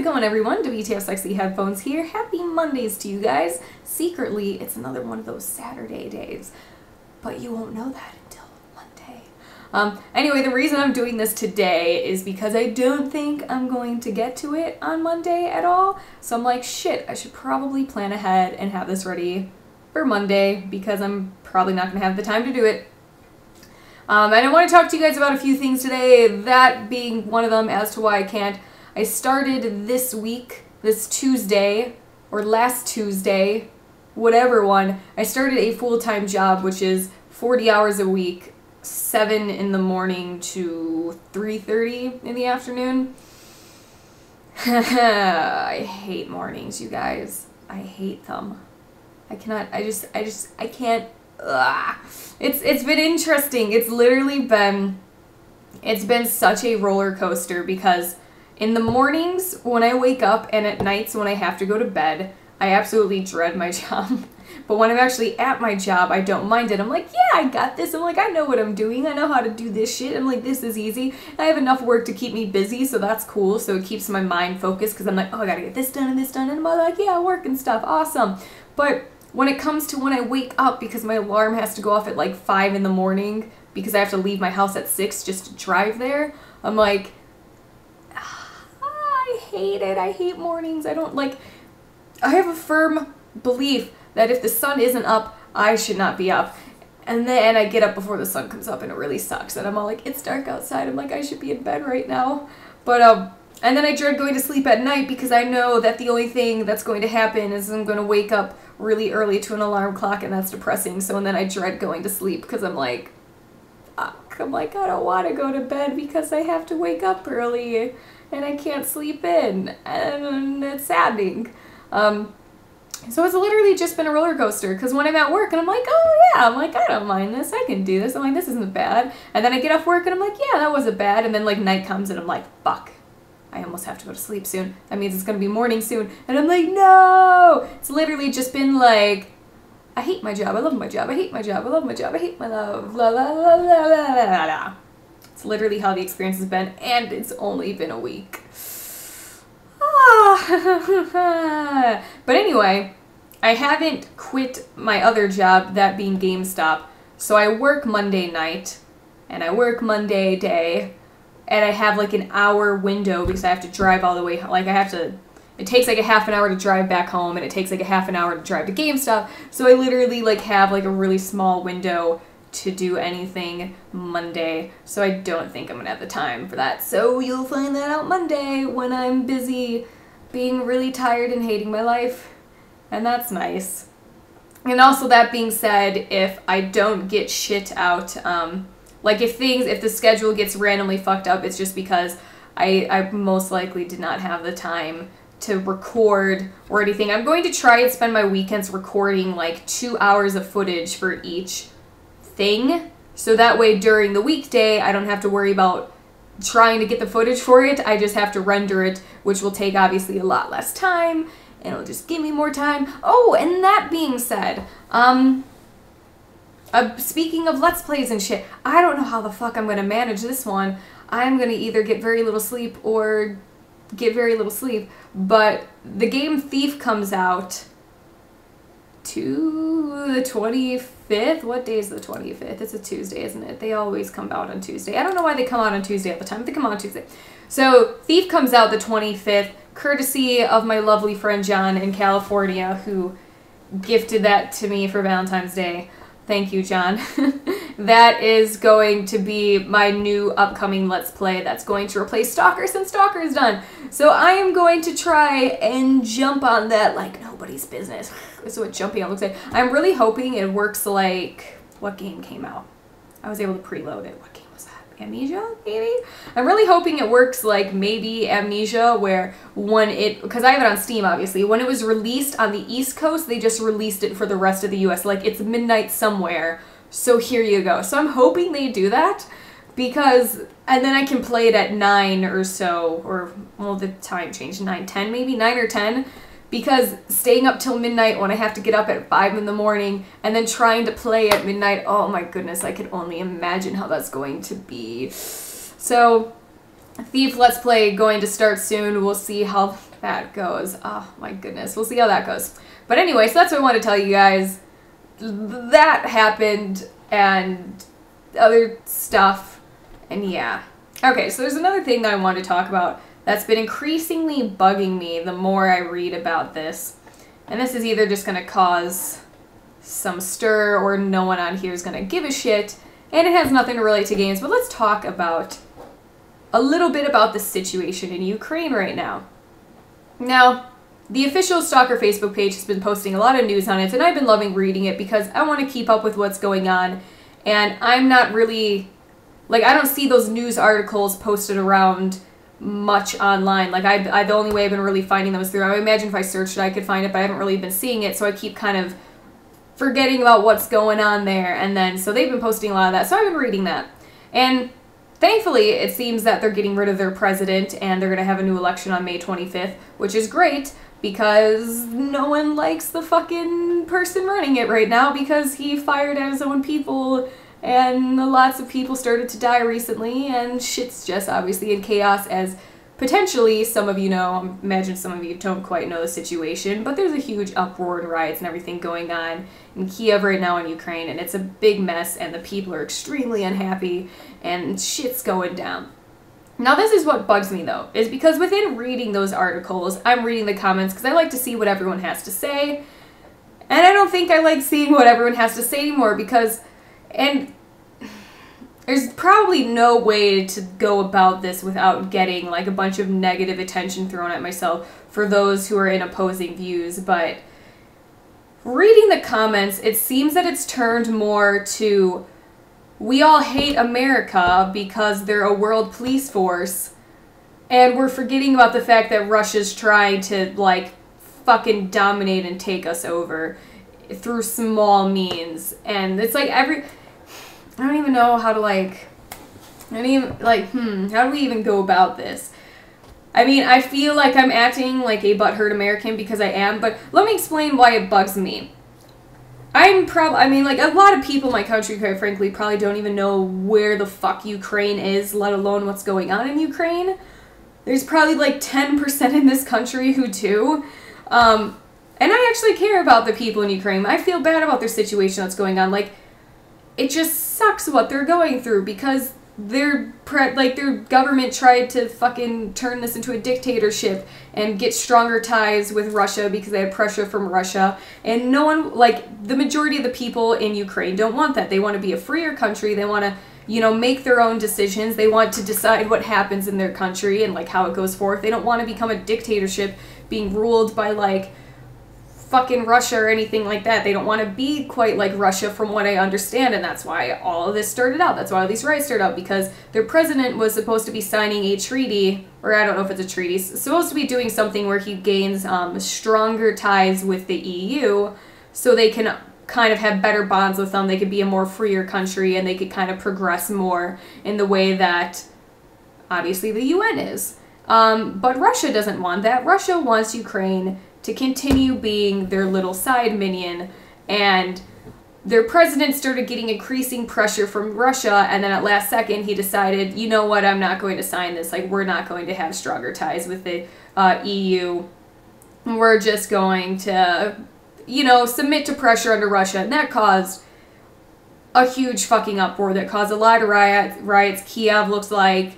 going, everyone? WTFSexyHeadphones here. Happy Mondays to you guys. Secretly, it's another one of those Saturday days, but you won't know that until Monday. Anyway, the reason I'm doing this today is because I don't think I'm going to get to it on Monday at all. So I'm like, shit, I should probably plan ahead and have this ready for Monday because I'm probably not going to have the time to do it. And I want to talk to you guys about a few things today, that being one of them as to why I can't. I started this week, this Tuesday, or last Tuesday, whatever one, I started a full-time job, which is 40 hours a week, 7 in the morning to 3:30 in the afternoon. I hate mornings, you guys. I hate them. I cannot, I can't. Ugh. It's been interesting. It's been such a roller coaster because in the mornings when I wake up and at nights when I have to go to bed, I absolutely dread my job. But when I'm actually at my job, I don't mind it. I'm like, yeah, I got this. I'm like, I know what I'm doing. I know how to do this shit. I'm like, this is easy. I have enough work to keep me busy, so that's cool. So it keeps my mind focused because I'm like, oh, I gotta get this done and this done. And I'm like, yeah, work and stuff. Awesome. But when it comes to when I wake up, because my alarm has to go off at like 5 in the morning because I have to leave my house at 6 just to drive there, I'm like, I hate it. I hate mornings. I have a firm belief that if the sun isn't up, I should not be up. And then I get up before the sun comes up and it really sucks. And I'm all like, it's dark outside. I'm like, I should be in bed right now. But, and then I dread going to sleep at night because I know that the only thing that's going to happen is I'm going to wake up really early to an alarm clock, and that's depressing. So, and then I dread going to sleep because I'm like, I don't want to go to bed because I have to wake up early and I can't sleep in, and it's saddening. So it's literally just been a roller coaster because when I'm at work and I'm like, oh yeah, I'm like, I don't mind this, I can do this. I'm like, this isn't bad. And then I get off work and I'm like, yeah, that wasn't bad. And then like night comes and I'm like, fuck, I almost have to go to sleep soon. That means it's going to be morning soon. And I'm like, no! It's literally just been like, I hate my job, I love my job, I hate my job, I love my job, I hate my love, la la la la la la la. It's literally how the experience has been, and it's only been a week. But anyway, I haven't quit my other job, that being GameStop. So I work Monday night, and I work Monday day, and I have like an hour window because I have to drive all the way, it takes like a half an hour to drive back home, and it takes like a half an hour to drive to GameStop. So I literally like have like a really small window to do anything Monday. So I don't think I'm gonna have the time for that. So you'll find that out Monday when I'm busy being really tired and hating my life. And that's nice. And also, that being said, if I don't get shit out, like if the schedule gets randomly fucked up, it's just because I most likely did not have the time to record or anything. I'm going to try and spend my weekends recording like 2 hours of footage for each thing. So that way during the weekday, I don't have to worry about trying to get the footage for it. I just have to render it, which will take obviously a lot less time. And it'll just give me more time. Oh, and that being said, speaking of Let's Plays and shit, I don't know how the fuck I'm going to manage this one. I'm going to either get very little sleep or get very little sleep, but the game Thief comes out to the 25th. What day is the 25th? It's a Tuesday, isn't it? They always come out on Tuesday. I don't know why they come out on Tuesday all the time, but they come out on Tuesday. So Thief comes out the 25th, courtesy of my lovely friend John in California, who gifted that to me for Valentine's Day. Thank you, John. That is going to be my new upcoming Let's Play that's going to replace Stalker since Stalker is done. So I am going to try and jump on that like nobody's business. This is what jumping on looks like. I'm really hoping it works like, what game came out? I was able to preload it. What game was that? Amnesia, maybe? I'm really hoping it works like maybe Amnesia, where because I have it on Steam, obviously, when it was released on the East Coast, they just released it for the rest of the US. Like, it's midnight somewhere, so here you go. So I'm hoping they do that, because, and then I can play it at 9 or so, or, well, the time changed, 9, 10 maybe, 9 or 10, because staying up till midnight when I have to get up at 5 in the morning and then trying to play at midnight, oh my goodness, I could only imagine how that's going to be. So Thief Let's Play going to start soon. We'll see how that goes. Oh my goodness. We'll see how that goes. But anyway, so that's what I want to tell you guys. That happened and other stuff. And yeah. Okay, so there's another thing that I want to talk about that's been increasingly bugging me the more I read about this. And this is either just going to cause some stir or no one on here is going to give a shit. And it has nothing to relate to games. But let's talk about a little bit about the situation in Ukraine right now. Now, the official Stalker Facebook page has been posting a lot of news on it, and I've been loving reading it because I want to keep up with what's going on, and I'm not really, like, I don't see those news articles posted around much online. Like, the only way I've been really finding them is through, I imagine if I searched it I could find it, but I haven't really been seeing it, so I keep kind of forgetting about what's going on there, and then, so they've been posting a lot of that, so I've been reading that. And thankfully, it seems that they're getting rid of their president, and they're going to have a new election on May 25th, which is great, because no one likes the fucking person running it right now because he fired at his own people and lots of people started to die recently and shit's just obviously in chaos, as potentially some of you know. Imagine some of you don't quite know the situation, but there's a huge uproar and riots and everything going on in Kiev right now in Ukraine, and it's a big mess and the people are extremely unhappy and shit's going down. Now this is what bugs me though, is because within reading those articles, I'm reading the comments because I like to see what everyone has to say. And I don't think I like seeing what everyone has to say anymore because, and there's probably no way to go about this without getting like a bunch of negative attention thrown at myself for those who are in opposing views, but reading the comments, it seems that it's turned more to, we all hate America because they're a world police force, and we're forgetting about the fact that Russia's trying to, like, fucking dominate and take us over through small means. And it's like I don't even know how to, like, how do we even go about this? I mean, I feel like I'm acting like a butthurt American because I am, but let me explain why it bugs me. I mean, like, a lot of people in my country, quite frankly, probably don't even know where the fuck Ukraine is, let alone what's going on in Ukraine. There's probably, like, 10% in this country who do. And I actually care about the people in Ukraine. I feel bad about their situation that's going on. Like, it just sucks what they're going through because their government tried to fucking turn this into a dictatorship and get stronger ties with Russia because they had pressure from Russia. And no one, like, the majority of the people in Ukraine don't want that. They want to be a freer country. They want to, you know, make their own decisions. They want to decide what happens in their country and, like, how it goes forth. They don't want to become a dictatorship being ruled by, like, fucking Russia or anything like that. They don't want to be quite like Russia from what I understand, and that's why all of this started out. That's why all these riots started out, because their president was supposed to be signing a treaty, or I don't know if it's a treaty, supposed to be doing something where he gains stronger ties with the EU so they can kind of have better bonds with them. They could be a more freer country and they could kind of progress more in the way that obviously the UN is. But Russia doesn't want that. Russia wants Ukraine to continue being their little side minion, and their president started getting increasing pressure from Russia, and then at last second he decided, you know what, I'm not going to sign this. Like, we're not going to have stronger ties with the EU. We're just going to, you know, submit to pressure under Russia, and that caused a huge fucking uproar that caused a lot of riots. Kiev looks like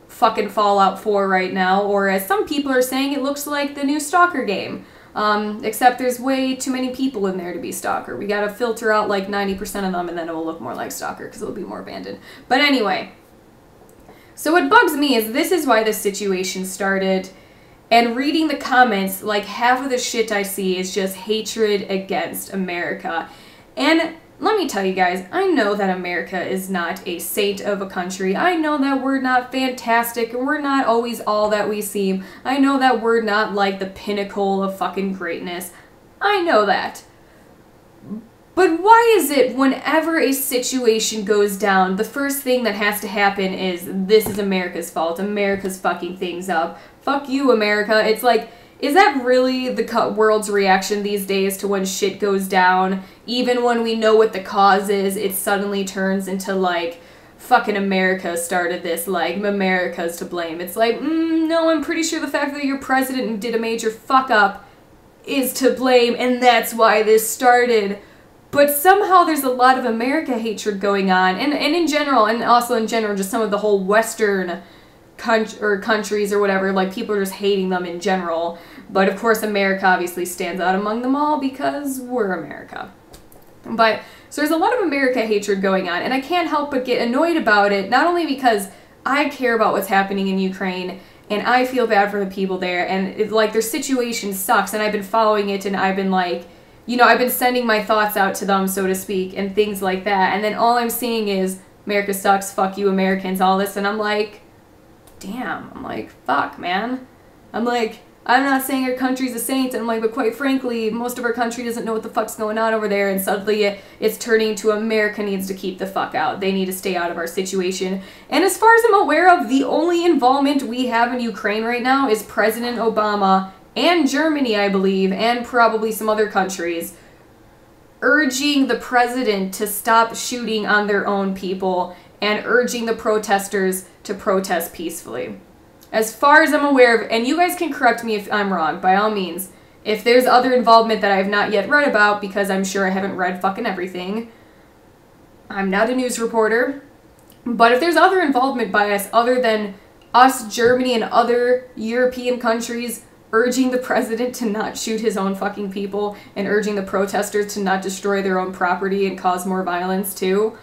fucking Fallout 4 right now, or as some people are saying, it looks like the new Stalker game. Except there's way too many people in there to be Stalker. We gotta filter out like 90% of them and then it will look more like Stalker because it'll be more abandoned. But anyway, so what bugs me is this is why this situation started, and reading the comments, like half of the shit I see is just hatred against America. And let me tell you guys, I know that America is not a saint of a country. I know that we're not fantastic and we're not always all that we seem. I know that we're not like the pinnacle of fucking greatness. I know that. But why is it whenever a situation goes down, the first thing that has to happen is, this is America's fault. America's fucking things up. Fuck you, America. It's like, is that really the world's reaction these days to when shit goes down? Even when we know what the cause is, it suddenly turns into, like, fucking America started this, like, America's to blame. It's like, no, I'm pretty sure the fact that your president did a major fuck up is to blame, and that's why this started. But somehow there's a lot of America hatred going on, and in general, and also in general, just some of the whole Western countries or whatever, like, people are just hating them in general. But of course America obviously stands out among them all because we're America. But so there's a lot of America hatred going on, and I can't help but get annoyed about it, not only because I care about what's happening in Ukraine and I feel bad for the people there, and like, their situation sucks, and I've been following it, and I've been like, you know, I've been sending my thoughts out to them, so to speak, and things like that, and then all I'm seeing is America sucks, fuck you Americans, all this, and I'm like, damn, I'm like, fuck, man. I'm like, I'm not saying our country's a saint, and I'm like, but quite frankly, most of our country doesn't know what the fuck's going on over there, and suddenly it's turning to America needs to keep the fuck out. They need to stay out of our situation. And as far as I'm aware of, the only involvement we have in Ukraine right now is President Obama and Germany, I believe, and probably some other countries, urging the president to stop shooting on their own people and urging the protesters to protest peacefully. As far as I'm aware of, and you guys can correct me if I'm wrong, by all means, if there's other involvement that I have not yet read about, because I'm sure I haven't read fucking everything. I'm not a news reporter. But if there's other involvement by us other than us, Germany, and other European countries urging the president to not shoot his own fucking people and urging the protesters to not destroy their own property and cause more violence too,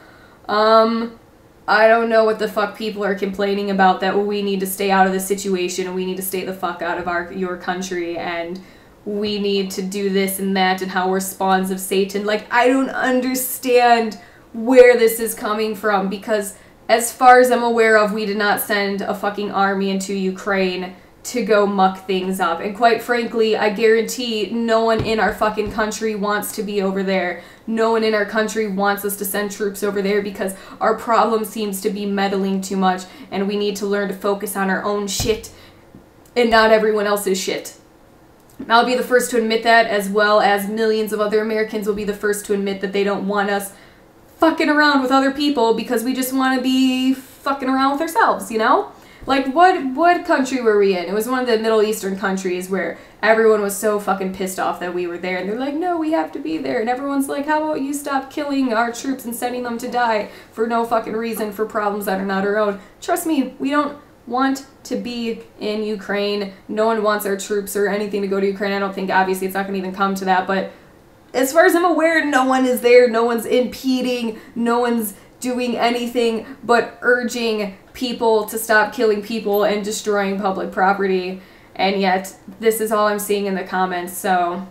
I don't know what the fuck people are complaining about, that we need to stay out of the situation and we need to stay the fuck out of your country and we need to do this and that and how we're spawns of Satan. Like, I don't understand where this is coming from, because as far as I'm aware of, we did not send a fucking army into Ukraine to go muck things up. And quite frankly, I guarantee no one in our fucking country wants to be over there. No one in our country wants us to send troops over there because our problem seems to be meddling too much, and we need to learn to focus on our own shit and not everyone else's shit. I'll be the first to admit that, as well as millions of other Americans will be the first to admit that they don't want us fucking around with other people because we just want to be fucking around with ourselves, you know? Like, what country were we in? It was one of the Middle Eastern countries where everyone was so fucking pissed off that we were there. And they're like, no, we have to be there. And everyone's like, how about you stop killing our troops and sending them to die for no fucking reason, for problems that are not our own. Trust me, we don't want to be in Ukraine. No one wants our troops or anything to go to Ukraine. I don't think, obviously, it's not going to even come to that. But as far as I'm aware, no one is there. No one's impeding. No one's doing anything but urging people to stop killing people and destroying public property, and yet this is all I'm seeing in the comments. So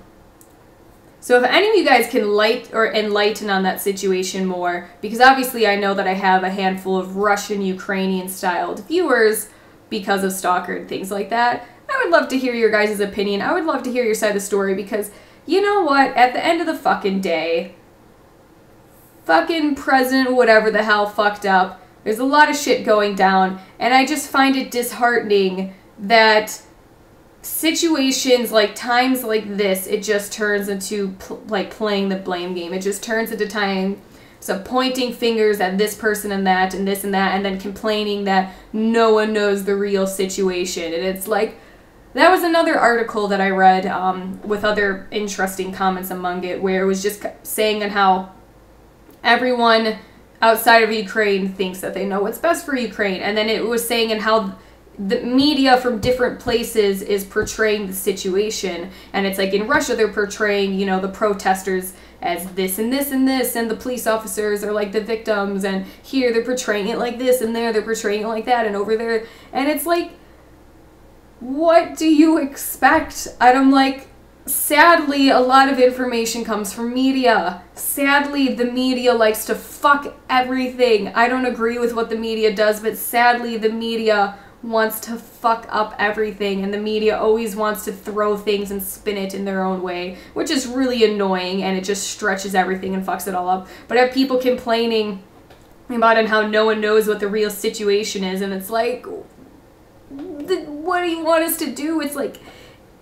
if any of you guys can enlighten on that situation more, because obviously I know that I have a handful of Russian, Ukrainian styled viewers because of Stalker and things like that, I would love to hear your guys' opinion. I would love to hear your side of the story, because you know what, at the end of the fucking day, fucking president whatever the hell fucked up. There's a lot of shit going down, and I just find it disheartening that situations, like times like this, it just turns into like playing the blame game. It just turns into time so pointing fingers at this person and that and this and that, and then complaining that no one knows the real situation. And it's like, that was another article that I read with other interesting comments among it, where it was just saying on how everyone outside of Ukraine thinks that they know what's best for Ukraine. And then it was saying and how the media from different places is portraying the situation. And it's like in Russia, they're portraying, you know, the protesters as this and this and this, and the police officers are like the victims. And here they're portraying it like this, and there they're portraying it like that, and over there. And it's like, what do you expect? And I'm like, sadly, a lot of information comes from media. Sadly, the media likes to fuck everything. I don't agree with what the media does, but sadly, the media wants to fuck up everything, and the media always wants to throw things and spin it in their own way, which is really annoying, and it just stretches everything and fucks it all up. But I have people complaining about and how no one knows what the real situation is, and it's like, what do you want us to do? It's like,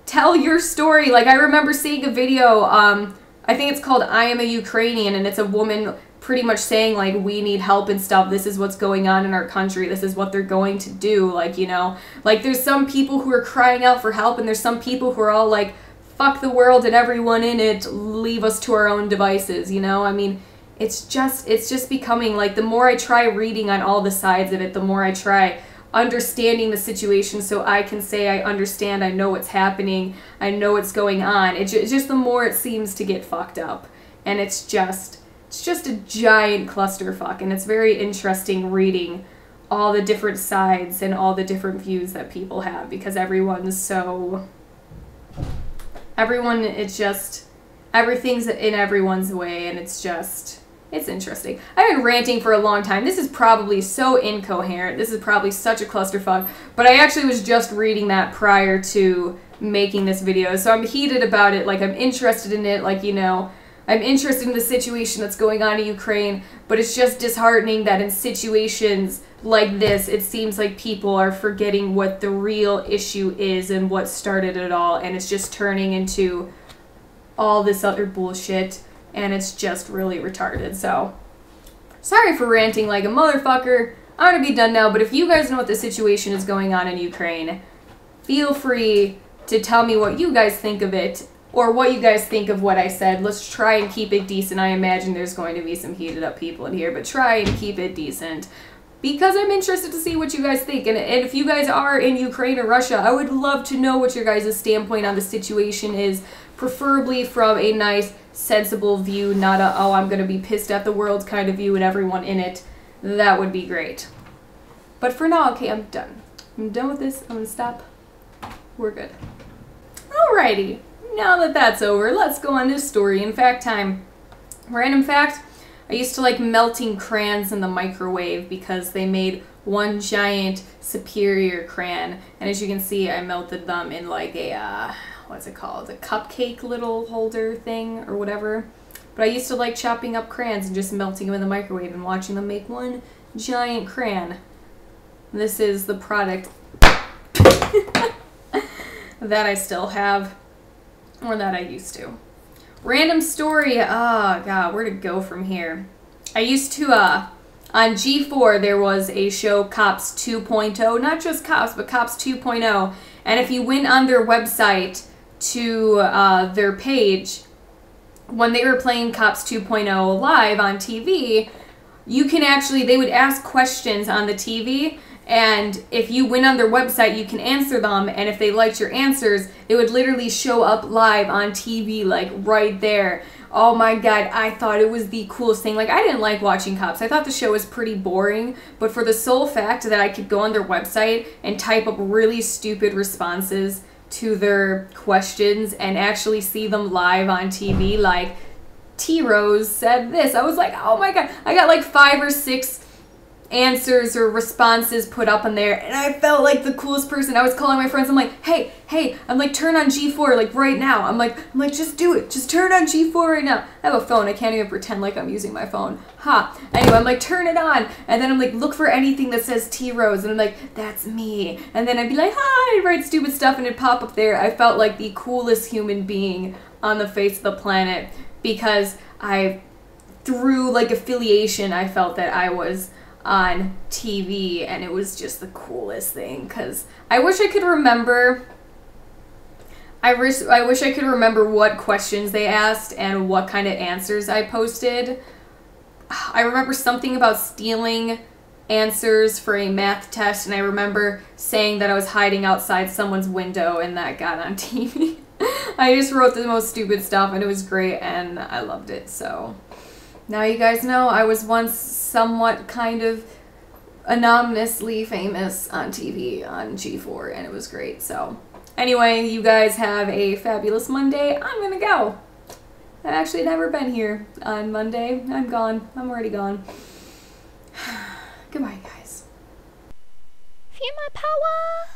tell your story. Like, I remember seeing a video, I think it's called I Am a Ukrainian, and it's a woman pretty much saying, like, we need help and stuff. This is what's going on in our country. This is what they're going to do. Like, you know, like, there's some people who are crying out for help, and there's some people who are all like, fuck the world and everyone in it, leave us to our own devices, you know? I mean, it's just becoming, like, the more I try reading on all the sides of it, the more I try understanding the situation so I can say I understand, I know what's happening, I know what's going on. It's just the more it seems to get fucked up. And it's just a giant clusterfuck, and it's very interesting reading all the different sides and all the different views that people have, because everything's in everyone's way, and it's interesting. I've been ranting for a long time. This is probably so incoherent. This is probably such a clusterfuck, but I actually was just reading that prior to making this video, so I'm heated about it. Like, I'm interested in it, like, you know, I'm interested in the situation that's going on in Ukraine, but it's just disheartening that in situations like this, it seems like people are forgetting what the real issue is and what started it all, and it's just turning into all this other bullshit, and it's just really retarded. So, sorry for ranting like a motherfucker. I'm gonna be done now, but if you guys know what the situation is going on in Ukraine, feel free to tell me what you guys think of it, or what you guys think of what I said. Let's try and keep it decent. I imagine there's going to be some heated up people in here, but try and keep it decent, because I'm interested to see what you guys think. And if you guys are in Ukraine or Russia, I would love to know what your guys' standpoint on the situation is, preferably from a nice, sensible view, not a, oh, I'm going to be pissed at the world kind of view and everyone in it. That would be great. But for now, okay, I'm done. I'm done with this. I'm going to stop. We're good. Alrighty. Now that that's over, let's go on to story and fact time. Random fact, I used to like melting crayons in the microwave because they made one giant superior crayon. And as you can see, I melted them in like a, what's it called? A cupcake little holder thing or whatever. But I used to like chopping up crayons and just melting them in the microwave and watching them make one giant crayon. This is the product that I still have. Or that I used to. Random story. Oh, God, where to go from here? I used to, on G4, there was a show, Cops 2.0. Not just Cops, but Cops 2.0. And if you went on their website to their page, when they were playing Cops 2.0 live on TV, you can actually, they would ask questions on the TV, and if you went on their website, you can answer them, and if they liked your answers, it would literally show up live on TV, like, right there. Oh my God, I thought it was the coolest thing. Like, I didn't like watching Cops. I thought the show was pretty boring, but for the sole fact that I could go on their website and type up really stupid responses to their questions and actually see them live on TV, like, T-Rose said this. I was like, oh my God. I got like 5 or 6 answers or responses put up in there, and I felt like the coolest person. I was calling my friends. I'm like, hey, I'm like, turn on G4 like right now. I'm like, just do it. Just turn on G4 right now. I have a phone. I can't even pretend like I'm using my phone. Ha. Anyway, I'm like, turn it on, and then I'm like, look for anything that says T-Rose, and I'm like, that's me. And then I'd be like, hi, write stupid stuff, and it'd pop up there. I felt like the coolest human being on the face of the planet, because through like affiliation, I felt that I was on TV, and it was just the coolest thing. Because I wish I could remember. I wish I could remember what questions they asked and what kind of answers I posted. I remember something about stealing answers for a math test, and I remember saying that I was hiding outside someone's window, and that got on TV. I just wrote the most stupid stuff, and it was great, and I loved it. So now you guys know I was once somewhat kind of anonymously famous on TV on G4, and it was great. So anyway, you guys have a fabulous Monday. I'm gonna go. I've actually never been here on Monday. I'm gone. I'm already gone. Goodbye, guys. Feel my power!